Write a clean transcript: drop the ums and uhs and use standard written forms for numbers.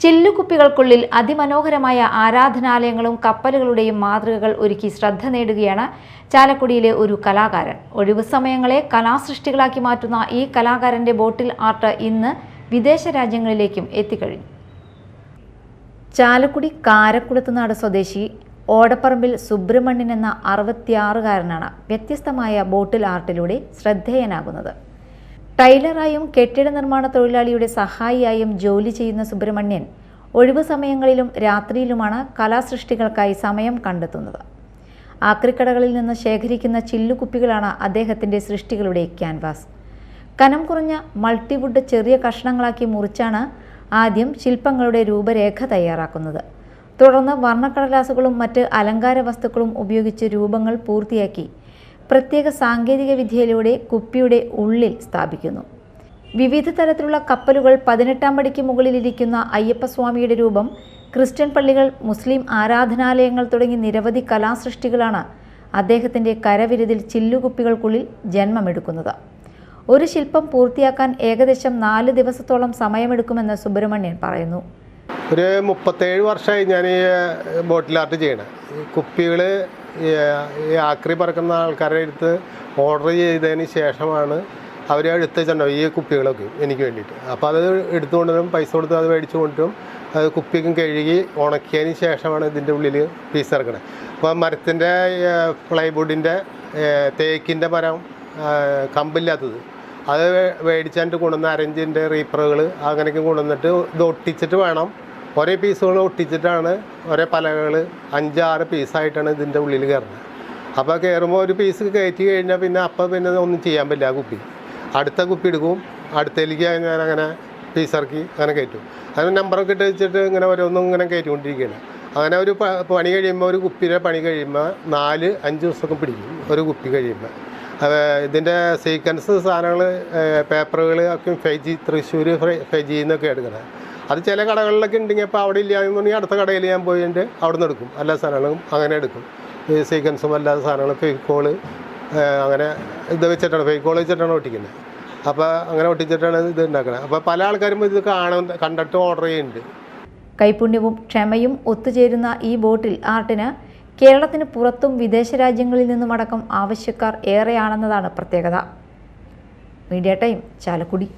ചില്ലുകുപ്പികൾക്കുള്ളിൽ അതിമനോഹരമായ ആരാധനാലയങ്ങളും കപ്പലുകളുടെയും മാതൃകകൾ ഒരുക്കി ശ്രദ്ധ നേടുകയാണ് ചാലക്കുടിയിലെ ഒരു കലാകാരൻ. ഒഴിവു സമയങ്ങളെ കലാസൃഷ്ടികളാക്കി മാറ്റുന്ന ഈ കലാകാരന്റെ ബോട്ടിൽ ആർട്ട് ഇന്ന് വിദേശ രാജ്യങ്ങളിലേക്കും എത്തിക്കഴിഞ്ഞു. ചാലക്കുടി കാരക്കുളത്തുനാട് സ്വദേശി ഓടപ്പറമ്പിൽ സുബ്രഹ്മണ്യൻ എന്ന 66-കാരനാണ് വ്യത്യസ്തമായ ബോട്ടിൽ ആർട്ടിലൂടെ ശ്രദ്ധേയനാകുന്നത്. ടൈലറായും കെട്ടിട നിർമ്മാണ തൊഴിലാളിയുടെ സഹായിയായും ജോലി ചെയ്യുന്ന സുബ്രഹ്മണ്യൻ ഒഴിവു സമയങ്ങളിലും രാത്രിയിലുമാണ് കലാസൃഷ്ടികൾക്കായി സമയം കണ്ടെത്തുന്നത്. ആക്രിക്കടകളിൽ നിന്ന് ശേഖരിക്കുന്ന ചില്ലുകുപ്പികളാണ് അദ്ദേഹത്തിൻ്റെ സൃഷ്ടികളുടെ ക്യാൻവാസ്. കനം കുറഞ്ഞ മൾട്ടിവുഡ് ചെറിയ കഷ്ണങ്ങളാക്കി മുറിച്ചാണ് ആദ്യം ശില്പങ്ങളുടെ രൂപരേഖ തയ്യാറാക്കുന്നത്. തുടർന്ന് വർണ്ണക്കടലാസുകളും മറ്റ് അലങ്കാര വസ്തുക്കളും ഉപയോഗിച്ച് രൂപങ്ങൾ പൂർത്തിയാക്കി പ്രത്യേക സാങ്കേതിക വിദ്യയിലൂടെ കുപ്പിയുടെ ഉള്ളിൽ സ്ഥാപിക്കുന്നു. വിവിധ തരത്തിലുള്ള കപ്പലുകൾ, 18-ാം പടിക്ക് മുകളിലിരിക്കുന്ന അയ്യപ്പസ്വാമിയുടെ രൂപം, ക്രിസ്ത്യൻ പള്ളികൾ, മുസ്ലിം ആരാധനാലയങ്ങൾ തുടങ്ങി നിരവധി കലാസൃഷ്ടികളാണ് അദ്ദേഹത്തിൻ്റെ കരവിരുതിൽ ചില്ലുകുപ്പികൾക്കുള്ളിൽ ജന്മമെടുക്കുന്നത്. ഒരു ശില്പം പൂർത്തിയാക്കാൻ ഏകദേശം 4 ദിവസത്തോളം സമയമെടുക്കുമെന്ന് സുബ്രഹ്മണ്യൻ പറയുന്നു. ഒരു 37 വർഷമായി ഞാൻ ഈ ബോട്ടിൽ ആർട്ട് ചെയ്യണം. കുപ്പികൾ ഈ ആക്രി പറക്കുന്ന ആൾക്കാരുടെ അടുത്ത് ഓർഡർ ചെയ്തതിന് ശേഷമാണ് അവർ എടുത്ത് വെച്ചിട്ടുണ്ടാവും ഈ കുപ്പികളൊക്കെ എനിക്ക് വേണ്ടിയിട്ട്. അപ്പോൾ അത് എടുത്തുകൊണ്ടുവരും, പൈസ കൊടുത്ത് അത് മേടിച്ചു കൊണ്ടുവരും. അത് കുപ്പിക്കും കഴുകി ഉണക്കിയതിന് ശേഷമാണ് ഇതിൻ്റെ ഉള്ളിൽ പീസ് ഇറക്കണത്. അപ്പോൾ മരത്തിൻ്റെ പ്ലൈവുഡിൻ്റെ തേക്കിൻ്റെ മരം കമ്പില്ലാത്തത് അത് മേടിച്ചിട്ട് കൊണ്ടുവന്ന അരഞ്ചിൻ്റെ റീപ്പറുകൾ അങ്ങനെയൊക്കെ കൊണ്ടുവന്നിട്ട് ഇത് ഒട്ടിച്ചിട്ട് വേണം. ഒരേ പീസുകൾ ഒട്ടിച്ചിട്ടാണ് ഒരേ പലകൾ 5-6 പീസായിട്ടാണ് ഇതിൻ്റെ ഉള്ളിൽ കയറുന്നത്. അപ്പോൾ കയറുമ്പോൾ ഒരു പീസ് കയറ്റി കഴിഞ്ഞാൽ പിന്നെ ഒന്നും ചെയ്യാൻ പറ്റില്ല. ആ കുപ്പി അടുത്ത കുപ്പി എടുക്കും, അടുത്തേക്ക് ഞാൻ അങ്ങനെ പീസിറക്കി അങ്ങനെ കയറ്റും. അതിന് നമ്പറൊക്കെ ഇട്ട് വെച്ചിട്ട് ഇങ്ങനെ ഓരോന്നും ഇങ്ങനെ കയറ്റിക്കൊണ്ടിരിക്കുകയാണ്. അങ്ങനെ ഒരു പണി കഴിയുമ്പോൾ, ഒരു കുപ്പിയുടെ പണി കഴിയുമ്പോൾ 4-5 ദിവസമൊക്കെ പിടിക്കും ഒരു കുപ്പി കഴിയുമ്പോൾ. ഇതിൻ്റെ സീക്വൻസ് സാധനങ്ങൾ പേപ്പറുകൾ ഒക്കെ തൃശ്ശൂർ ഫെജി എന്നൊക്കെ എടുക്കുന്നത്. അത് ചില കടകളിലൊക്കെ ഉണ്ടെങ്കിൽ അപ്പോൾ അവിടെ ഇല്ലാന്നുണ്ടെങ്കിൽ അടുത്ത കടയിൽ ഞാൻ പോയിട്ട് അവിടെ നിന്ന് എടുക്കും. എല്ലാ സാധനങ്ങളും അങ്ങനെ എടുക്കും. ഈ സീക്വൻസും അല്ലാത്ത സാധനങ്ങൾ ഫെയ്ക്കോള് അങ്ങനെ ഇത് വെച്ചിട്ടാണ്, ഫെയ്ക്കോൾ വെച്ചിട്ടാണ് ഒട്ടിക്കുന്നത്. അപ്പോൾ അങ്ങനെ ഒട്ടിച്ചിട്ടാണ് ഇത് ഉണ്ടാക്കുന്നത്. അപ്പോൾ പല ആൾക്കാരും ഇത് കണ്ടിട്ട് ഓർഡർ ചെയ്യുന്നുണ്ട്. കൈപുണ്യവും ക്ഷമയും ഒത്തുചേരുന്ന ഈ ബോട്ടിൽ ആർട്ടിന് കേരളത്തിന് പുറത്തും വിദേശ രാജ്യങ്ങളിൽ നിന്നുമടക്കം ആവശ്യക്കാർ ഏറെയാണെന്നതാണ് പ്രത്യേകത. Media time, Chalakudy.